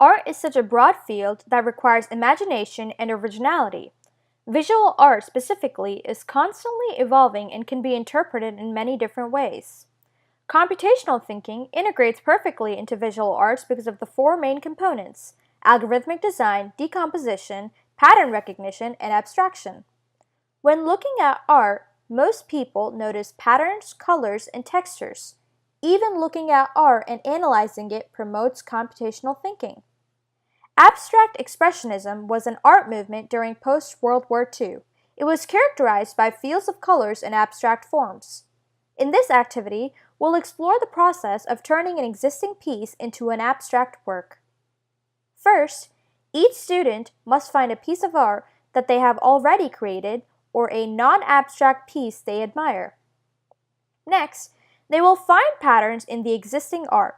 Art is such a broad field that requires imagination and originality. Visual art specifically is constantly evolving and can be interpreted in many different ways. Computational thinking integrates perfectly into visual arts because of the four main components: algorithmic design, decomposition, pattern recognition, and abstraction. When looking at art, most people notice patterns, colors, and textures. Even looking at art and analyzing it promotes computational thinking. Abstract expressionism was an art movement during post-World War II. It was characterized by fields of colors and abstract forms. In this activity, we'll explore the process of turning an existing piece into an abstract work. First, each student must find a piece of art that they have already created or a non-abstract piece they admire. Next, they will find patterns in the existing art.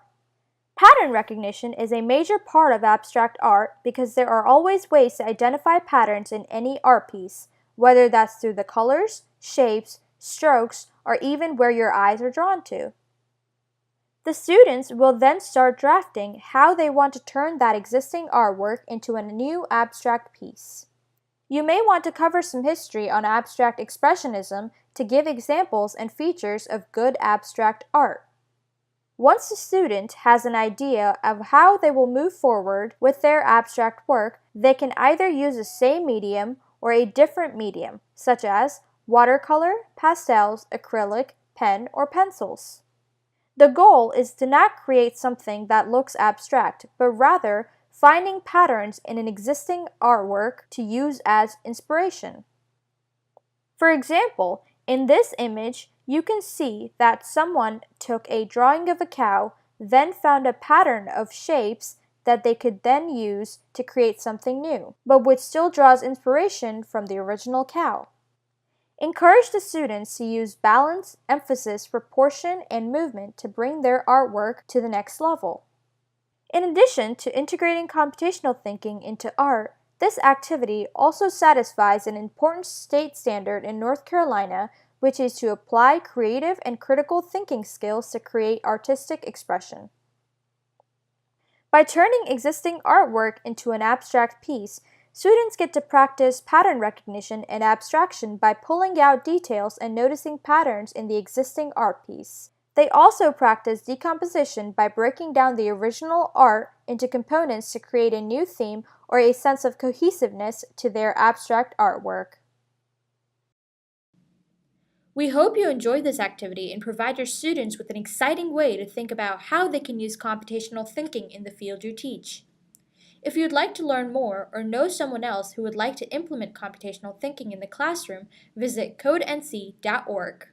Pattern recognition is a major part of abstract art because there are always ways to identify patterns in any art piece, whether that's through the colors, shapes, strokes, or even where your eyes are drawn to. The students will then start drafting how they want to turn that existing artwork into a new abstract piece. You may want to cover some history on abstract expressionism to give examples and features of good abstract art. Once the student has an idea of how they will move forward with their abstract work, they can either use the same medium or a different medium, such as watercolor, pastels, acrylic, pen, or pencils. The goal is to not create something that looks abstract, but rather finding patterns in an existing artwork to use as inspiration. For example, in this image, you can see that someone took a drawing of a cow, then found a pattern of shapes that they could then use to create something new, but which still draws inspiration from the original cow. Encourage the students to use balance, emphasis, proportion, and movement to bring their artwork to the next level. In addition to integrating computational thinking into art, this activity also satisfies an important state standard in North Carolina, which is to apply creative and critical thinking skills to create artistic expression. By turning existing artwork into an abstract piece, students get to practice pattern recognition and abstraction by pulling out details and noticing patterns in the existing art piece. They also practice decomposition by breaking down the original art into components to create a new theme or a sense of cohesiveness to their abstract artwork. We hope you enjoyed this activity and provide your students with an exciting way to think about how they can use computational thinking in the field you teach. If you'd like to learn more or know someone else who would like to implement computational thinking in the classroom, visit codenc.org.